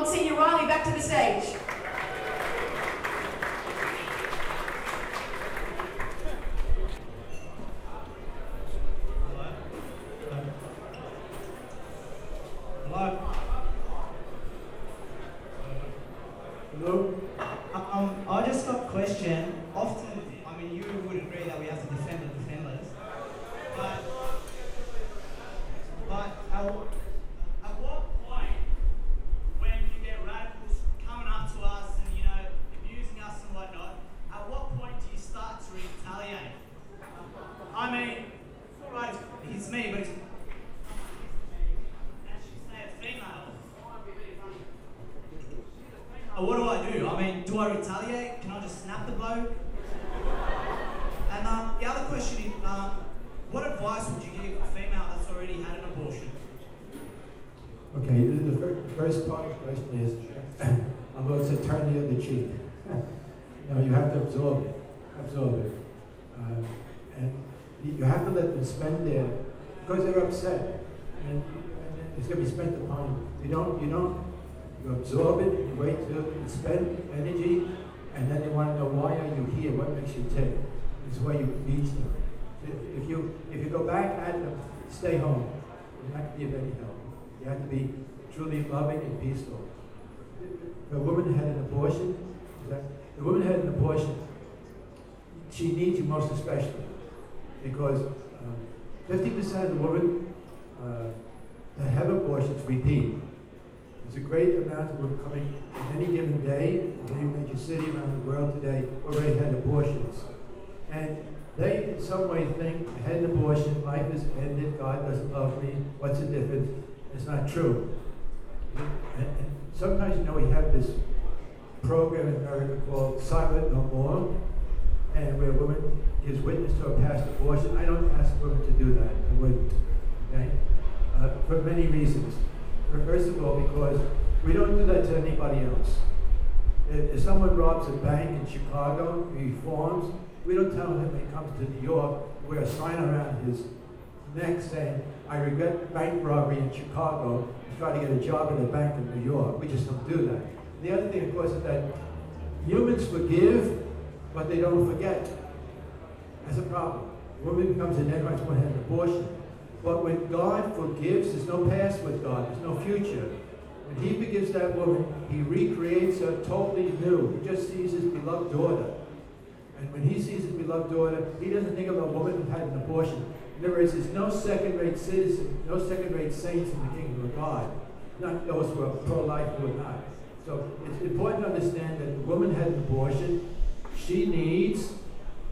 Monsignor Riley back to the stage. Hello. I just got a question. Often, I mean, you would agree that we have to defend the defenders, but at what point, when you get radicals coming up to us and, you know, abusing us and whatnot, at what point do you start to retaliate? I mean, right, it's me, but it's what do I do? I mean, do I retaliate? Can I just snap the blow? And the other question is, what advice would you give a female that's already had an abortion? Okay, the first part of the question is, I'm going to turn the other cheek. You know, you have to absorb it. And you have to let them spend their, because they're upset, and it's going to be spent upon you. You absorb it, you wait till you spend energy, and then they want to know, why are you here? What makes you tick? It's where you reach them. If you go back at them, stay home. You're not going to be of any help. You have to be truly loving and peaceful. The woman had an abortion. She needs you most especially, because 50% of the women that have abortions repeat. There's a great amount of women coming in any given day, in any major city around the world today, already had abortions. And they in some way think, I had an abortion, life is ended, God doesn't love me, what's the difference? It's not true. And sometimes, you know, we have this program in America called Silent No More, and where a woman gives witness to a past abortion. I don't ask women to do that. I wouldn't. Okay? For many reasons. First of all, because we don't do that to anybody else. If someone robs a bank in Chicago, he reforms, we don't tell him when he comes to New York, wear a sign around his neck saying, I regret bank robbery in Chicago, and try to get a job at a bank in New York. We just don't do that. The other thing, of course, is that humans forgive, but they don't forget. That's a problem. A woman becomes a dead right to have an abortion. But when God forgives, there's no past with God, there's no future. When he forgives that woman, he recreates her totally new. He just sees his beloved daughter. And when he sees his beloved daughter, he doesn't think of a woman who had an abortion. In other words, there's no second-rate citizen, no second-rate saints in the kingdom of God. Not those who are pro-life or not. So it's important to understand that the woman had an abortion. She needs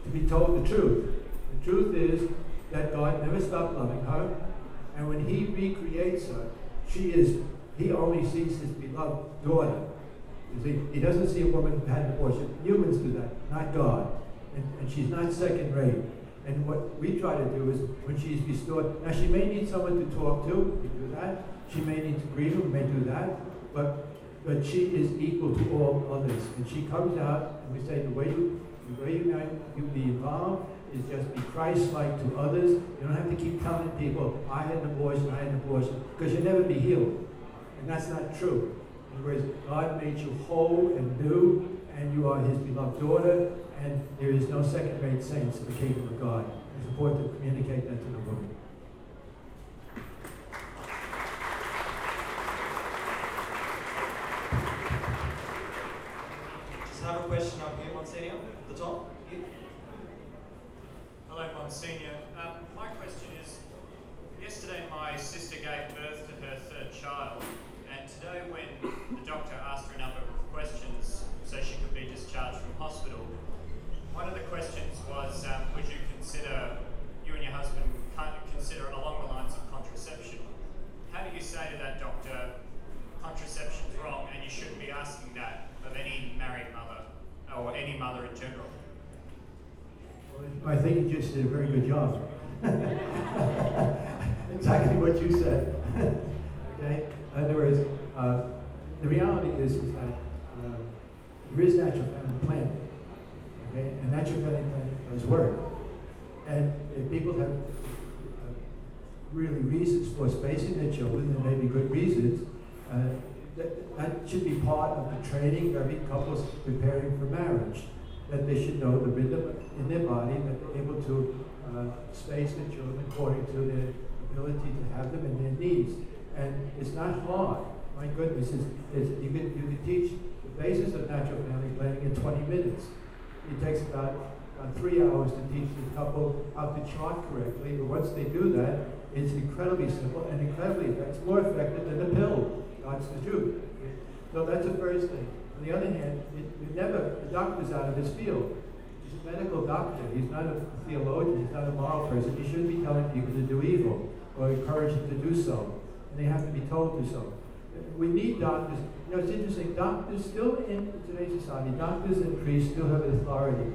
to be told the truth. The truth is that God never stopped loving her, and when he recreates her, he only sees his beloved daughter. You see, he doesn't see a woman who had an abortion. Humans do that, not God. And she's not second rate. And what we try to do is, when she's restored, now she may need someone to talk to, we do that. She may need to grieve, we may do that. But she is equal to all others. And she comes out, and we say, the way you be involved is just be Christ-like to others. You don't have to keep telling people, I had an abortion, because you'll never be healed. And that's not true. In other words, God made you whole and new, and you are his beloved daughter, and there is no second-rate saints in the kingdom of God. It's important to communicate that to the woman. Just have a question up here, Monsignor, at the top. Hello, Monsignor. My question is, yesterday my sister gave birth to her third child, and today when the doctor asked her a number of questions so she could be discharged from hospital, one of the questions was, would you consider, you and your husband consider along the lines of contraception? How do you say to that doctor, contraception's wrong and you shouldn't be asking that of any married mother, or any mother in general? I think you just did a very good job. Exactly what you said. Okay? In other words, the reality is that there is natural family planning. Okay? And natural family planning does work. And if people have really reasons for spacing their children, there may be good reasons, that should be part of the training of every couple's preparing for marriage. That they should know the rhythm in their body, that they're able to space the children according to their ability to have them and their needs. And it's not hard. My goodness, you can teach the basis of natural family planning in 20 minutes. It takes about 3 hours to teach the couple how to chart correctly, but once they do that, it's incredibly simple and incredibly effective. It's more effective than the pill. That's the truth. So that's the first thing. On the other hand, the doctor's out of his field. He's a medical doctor. He's not a theologian. He's not a moral person. He shouldn't be telling people to do evil or encourage them to do so. And they have to be told to so. We need doctors. You know, it's interesting. Doctors still in today's society, doctors and priests still have authority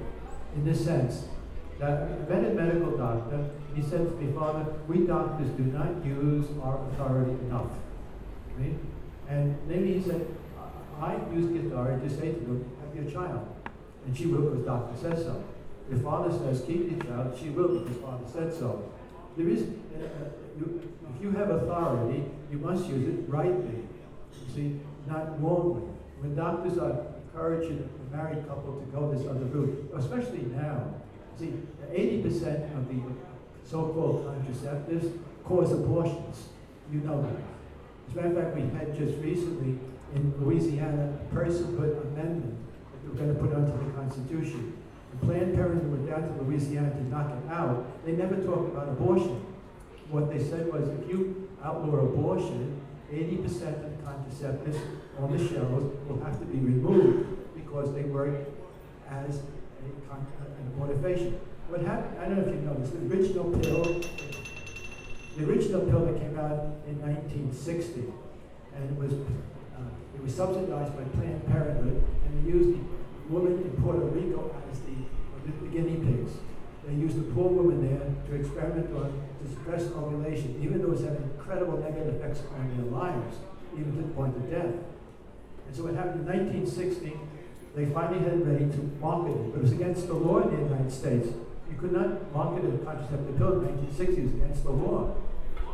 in this sense. That I met a medical doctor. He said to me, Father, we doctors do not use our authority enough. Right? And maybe he said, I use the authority to say to them, have your child. And she will because doctor says so. If father says, keep your child, she will because father said so. There is, if you have authority, you must use it rightly. You see, not wrongly. When doctors are encouraging a married couple to go this other route, especially now, see, 80% of the so-called contraceptives cause abortions. You know that. As a matter of fact, we had just recently in Louisiana a personhood amendment that they were going to put onto the Constitution. And Planned Parenthood went down to Louisiana to knock it out. They never talked about abortion. What they said was if you outlaw abortion, 80% of the contraceptives on the shelves will have to be removed because they work as an abortifacient. What happened, I don't know if you know this, the original pill that came out in 1960, and it was subsidized by Planned Parenthood, and they used the woman in Puerto Rico as the guinea pigs. They used the poor woman there to experiment on to suppress ovulation, even though it had incredible negative effects on their lives, even to the point of death. And so what happened in 1960, they finally had it ready to market it, but it was against the law in the United States. You could not market a contraceptive pill in 1960, it was against the law.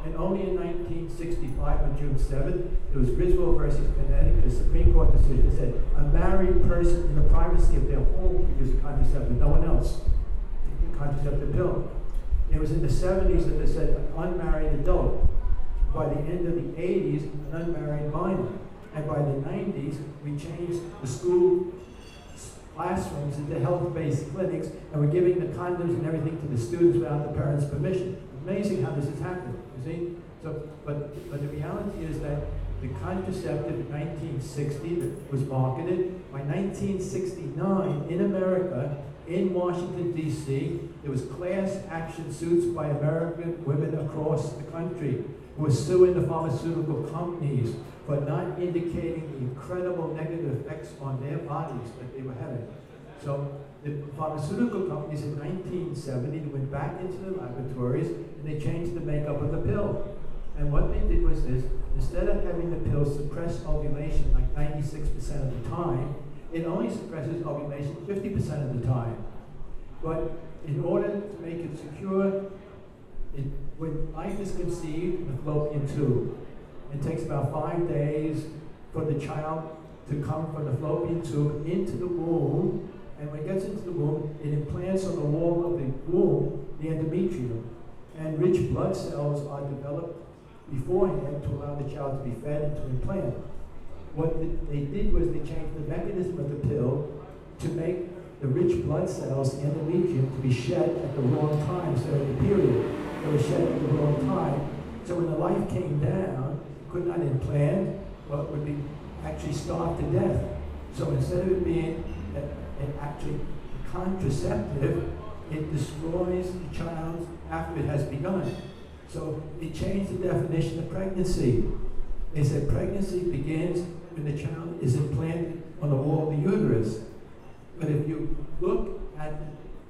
And only in 1965, on June 7th, it was Griswold versus Connecticut, a Supreme Court decision that said a married person in the privacy of their home could use a contraceptive, no one else. A contraceptive pill. It was in the 70s that they said an unmarried adult. By the end of the 80s, an unmarried minor. And by the 90s, we changed the school classrooms into health-based clinics, and we're giving the condoms and everything to the students without the parents' permission. Amazing how this has happened, you see? So, but the reality is that the contraceptive in 1960 was marketed. By 1969, in America, in Washington, D.C., there was class action suits by American women across the country who were suing the pharmaceutical companies for not indicating the incredible negative effects on their bodies that they were having. So the pharmaceutical companies in 1970 went back into the laboratories and they changed the makeup of the pill. And what they did was this: instead of having the pill suppress ovulation like 96% of the time, it only suppresses ovulation 50% of the time. But in order to make it secure, when life is conceived in the fallopian tube, it takes about 5 days for the child to come from the fallopian tube into the womb, and when it gets into the womb, it implants on the wall of the womb the endometrium, and rich blood cells are developed beforehand to allow the child to be fed and to implant. What they did was they changed the mechanism of the pill to make the rich blood cells, the endometrium, to be shed at the wrong time, so at the period, they were shed at the wrong time. So when the life came down, could not implant, well, it would be actually starved to death. So instead of it being actually contraceptive, it destroys the child after it has begun. So it changed the definition of pregnancy. They said pregnancy begins when the child is implanted on the wall of the uterus. But if you look at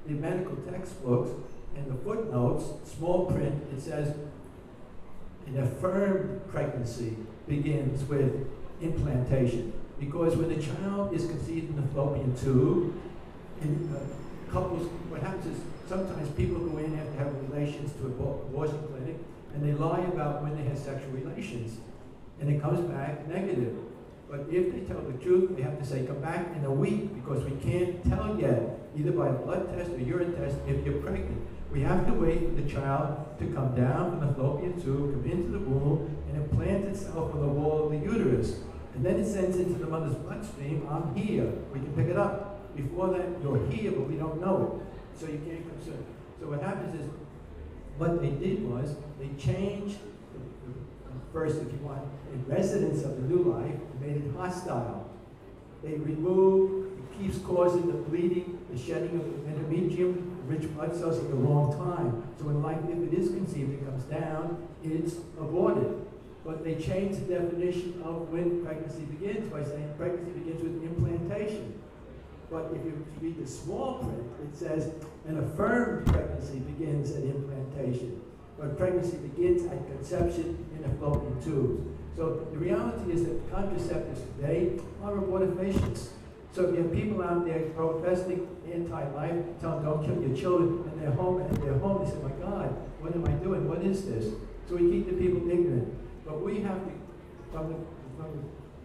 the medical textbooks and the footnotes, small print, it says an affirmed pregnancy begins with implantation. Because when the child is conceived in the fallopian tube, in couples, what happens is sometimes people go in after having relations to an abortion clinic and they lie about when they had sexual relations. And it comes back negative. But if they tell the truth, they have to say, come back in a week, because we can't tell yet, either by a blood test or urine test, if you're pregnant. We have to wait for the child to come down from the fallopian tube, come into the womb, and implant itself on the wall of the uterus. And then it sends into the mother's bloodstream, I'm here. We can pick it up. Before that, you're here, but we don't know it. So you can't concern. So what happens is, what they did was, they changed, first, if you want, the residence of the new life, and made it hostile. They removed, it keeps causing the bleeding, the shedding of the endometrium, rich blood cells at the wrong time. So when life, if it is conceived, it comes down, it's aborted. But they changed the definition of when pregnancy begins by saying pregnancy begins with implantation. But if you read the small print, it says an affirmed pregnancy begins at implantation. But pregnancy begins at conception in the fallopian tubes. So the reality is that contraceptives today are abortifacients. So if you have people out there protesting anti-life, telling them don't kill your children, and they're home, they say, my God, what am I doing? What is this? So we keep the people ignorant. But we have to,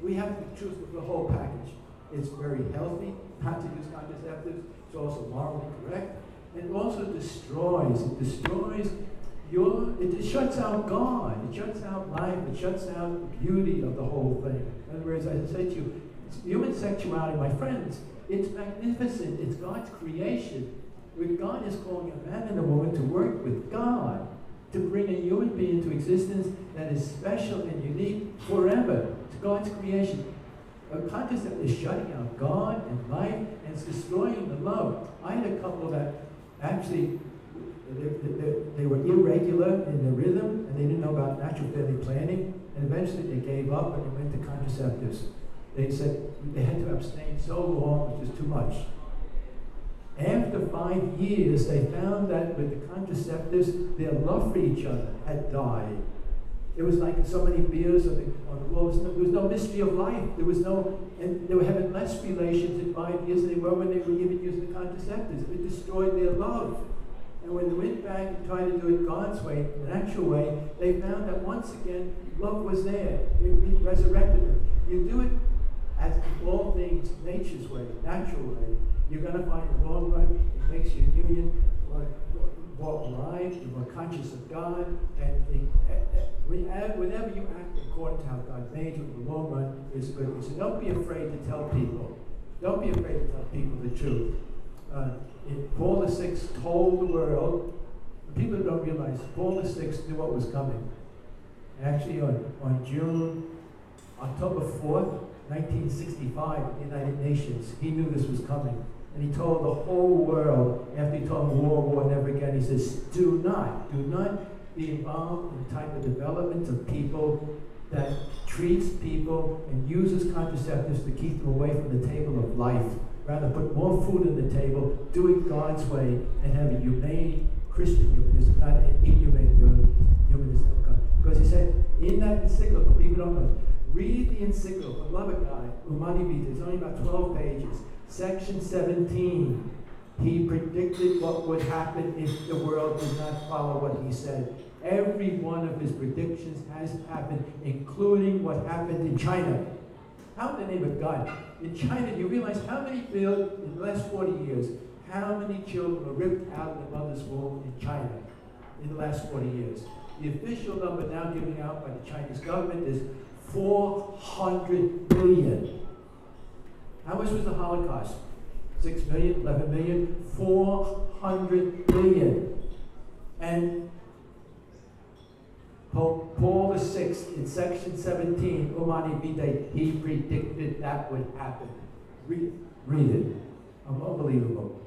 we have to choose the whole package. It's very healthy not to use contraceptives. It's also morally correct. And it also destroys. It destroys it shuts out God. It shuts out life. It shuts out the beauty of the whole thing. In other words, I say to you, human sexuality, my friends, it's magnificent. It's God's creation. Where God is calling a man and a woman to work with God, to bring a human being into existence that is special and unique forever. It's God's creation. A contraceptive is shutting out God and life, and it's destroying the love. I had a couple that actually, they were irregular in their rhythm, and they didn't know about natural family planning, and eventually they gave up and they went to contraceptives. They said they had to abstain so long, which is too much. After 5 years, they found that with the contraceptives, their love for each other had died. It was like so many beers on the wall. There was no mystery of life. And they were having less relations in 5 years than they were when they were even using the contraceptives. It destroyed their love. And when they went back and tried to do it God's way, the natural way, they found that once again, love was there. It resurrected them. You do it as in all things, nature's way, natural way. You're going to find in the long run, it makes your union more alive, you're more conscious of God, and whenever you act according to how God made you in the long run, is good. So don't be afraid to tell people. Don't be afraid to tell people the truth. Paul VI told the world, people don't realize, Paul VI knew what was coming. Actually, on October 4th, 1965, at the United Nations, he knew this was coming. And he told the whole world, after he told them war, never again, he says, do not be involved in the type of development of people that treats people and uses contraceptives to keep them away from the table of life. Rather put more food on the table, do it God's way, and have a humane Christian humanism, not an inhumane humanism. Because he said, in that encyclical, people don't know, read the encyclical, beloved guy, Humani Vitae, it's only about 12 pages. Section 17, he predicted what would happen if the world did not follow what he said. Every one of his predictions has happened, including what happened in China. How in the name of God? In China, you realize how many in the last 40 years, how many children were ripped out of the mother's womb in China in the last 40 years? The official number now given out by the Chinese government is 400 billion. How much was the Holocaust? 6 million, 11 million, 400 billion. And Paul VI, in section 17, Humani Vitae, he predicted that would happen. Read it. Unbelievable.